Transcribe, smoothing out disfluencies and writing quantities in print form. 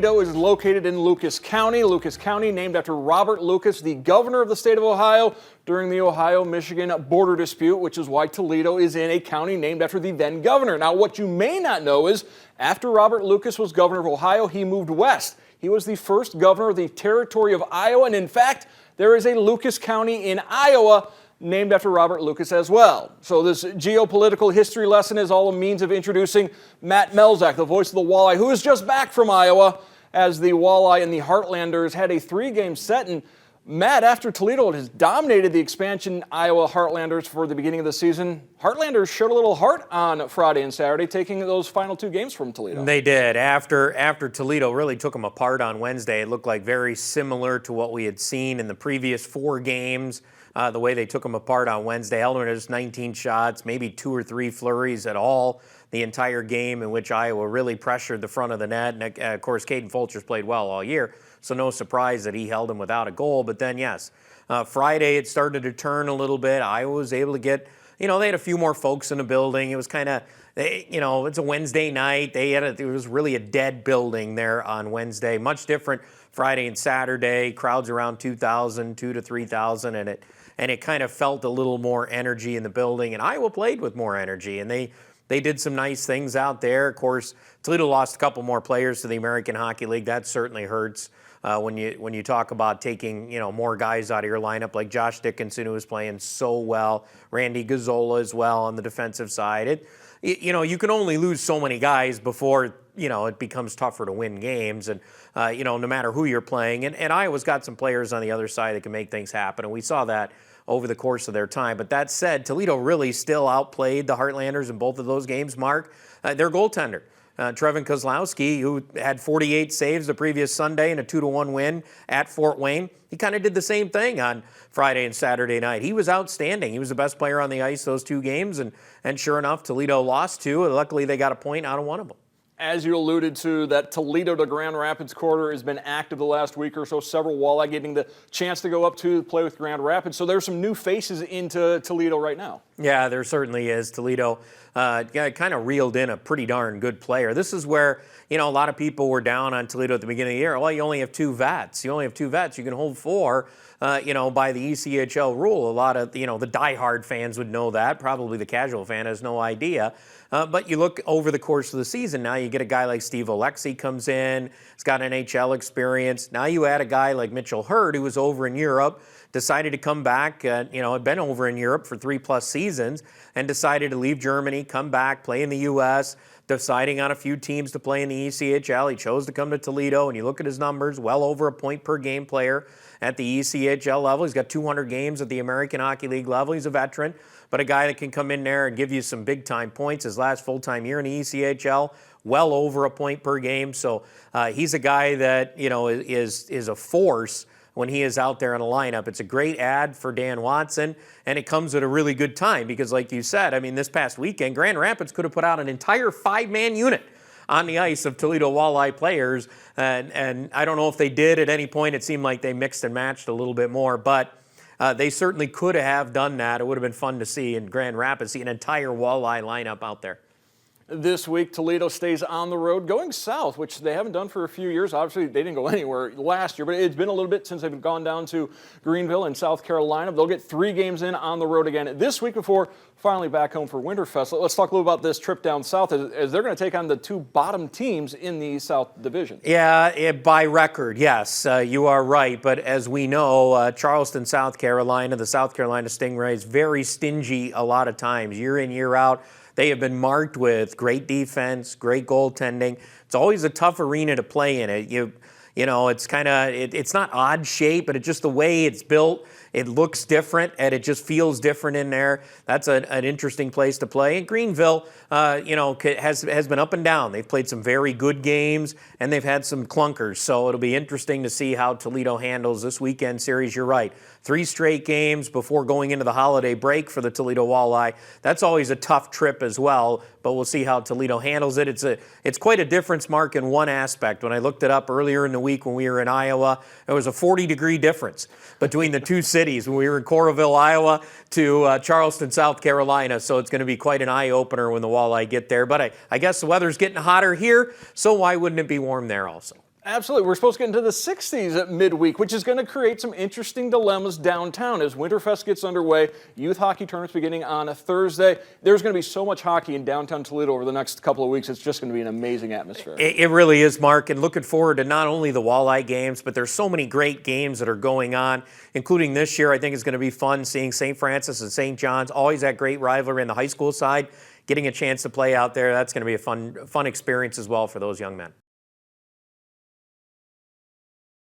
Toledo is located in Lucas County. Lucas County named after Robert Lucas, the governor of the state of Ohio during the Ohio-Michigan border dispute, which is why Toledo is in a county named after the then governor. Now, what you may not know is after Robert Lucas was governor of Ohio, he moved west. He was the first governor of the territory of Iowa, and in fact, there is a Lucas County in Iowa named after Robert Lucas as well. So this geopolitical history lesson is all a means of introducing Matt Melzak, the voice of the Walleye, who is just back from Iowa as the Walleye and the Heartlanders had a 3-game set. And Matt, after Toledo has dominated the expansion Iowa Heartlanders for the beginning of the season, Heartlanders showed a little heart on Friday and Saturday, taking those final 2 games from Toledo. They did. After Toledo really took them apart on Wednesday, it looked like very similar to what we had seen in the previous 4 games. The way they took them apart on Wednesday, held them to just 19 shots, maybe 2 or 3 flurries at all the entire game, in which Iowa really pressured the front of the net. And of course, Caden Fulcher's played well all year, so no surprise that he held them without a goal. But then, yes, Friday it started to turn a little bit. Iowa was able to get, they had a few more folks in the building. It was kind of, it's a Wednesday night. It was really a dead building there on Wednesday. Much different Friday and Saturday. Crowds around 2,000, 2,000 to 3,000, and it kind of felt a little more energy in the building. And Iowa played with more energy, and they did some nice things out there. Of course, Toledo lost a couple more players to the American Hockey League. That certainly hurts when you talk about taking more guys out of your lineup, like Josh Dickinson, who was playing so well, Randy Gazzola as well on the defensive side. You can only lose so many guys before it becomes tougher to win games, and no matter who you're playing. And Iowa's got some players on the other side that can make things happen, and we saw that over the course of their time. But that said, Toledo really still outplayed the Heartlanders in both of those games, Mark. Their goaltender, Trevin Kozlowski, who had 48 saves the previous Sunday in a 2-1 win at Fort Wayne, he kind of did the same thing on Friday and Saturday night. He was outstanding. He was the best player on the ice those 2 games, and sure enough, Toledo lost 2, and luckily they got a point out of one of them. As you alluded to, that Toledo to Grand Rapids corridor has been active the last week or so. Several Walleye getting the chance to go up to play with Grand Rapids. So there's some new faces into Toledo right now. Yeah, there certainly is. Toledo kind of reeled in a pretty darn good player. This is where, a lot of people were down on Toledo at the beginning of the year. Well, you only have 2 vets. You only have 2 vets. You can hold 4, by the ECHL rule. A lot of, the diehard fans would know that. Probably the casual fan has no idea. But you look over the course of the season, now you get a guy like Steve Alexi comes in, he's got NHL experience. Now you add a guy like Mitchell Hurd, who was over in Europe, decided to come back, had been over in Europe for 3+ seasons, and decided to leave Germany, come back, play in the U.S., deciding on a few teams to play in the ECHL. He chose to come to Toledo, and you look at his numbers, well over a point per game player at the ECHL level. He's got 200 games at the American Hockey League level. He's a veteran, but a guy that can come in there and give you some big-time points. His last full-time year in the ECHL, well over a point per game. So he's a guy that, is a force when he is out there in a lineup. It's a great ad for Dan Watson, and it comes at a really good time because, like you said, this past weekend, Grand Rapids could have put out an entire 5-man unit on the ice of Toledo Walleye players, and I don't know if they did at any point. It seemed like they mixed and matched a little bit more, but they certainly could have done that. It would have been fun to see in Grand Rapids, see an entire Walleye lineup out there. This week, Toledo stays on the road, going south, which they haven't done for a few years. Obviously, they didn't go anywhere last year, but it's been a little bit since they've gone down to Greenville in South Carolina. They'll get 3 games in on the road again this week before finally back home for Winterfest. Let's talk a little about this trip down south as they're going to take on the 2 bottom teams in the South Division. Yeah, by record, yes, you are right. But as we know, Charleston, South Carolina, the South Carolina Stingrays, very stingy a lot of times, year in, year out. They have been marked with great defense, great goaltending. It's always a tough arena to play in. It's not odd shape, but it's just the way it's built. It looks different, and it just feels different in there. That's an interesting place to play. And Greenville, has been up and down. They've played some very good games, and they've had some clunkers. So it'll be interesting to see how Toledo handles this weekend series. You're right. 3 straight games before going into the holiday break for the Toledo Walleye. That's always a tough trip as well, but we'll see how Toledo handles it. It's quite a difference, Mark, in one aspect. When I looked it up earlier in the week when we were in Iowa, there was a 40-degree difference between the 2 cities when we were in Coralville, Iowa, to Charleston, South Carolina. So it's going to be quite an eye-opener when the Walleye get there. But I guess the weather's getting hotter here, so why wouldn't it be warm there also? Absolutely. We're supposed to get into the 60s at midweek, which is going to create some interesting dilemmas downtown as Winterfest gets underway. Youth hockey tournaments beginning on a Thursday. There's going to be so much hockey in downtown Toledo over the next couple of weeks. It's just going to be an amazing atmosphere. It really is, Mark, and looking forward to not only the walleye games, but there's so many great games that are going on, including this year. I think it's going to be fun seeing St. Francis and St. John's, always that great rivalry in the high school side, getting a chance to play out there. That's going to be a fun experience as well for those young men.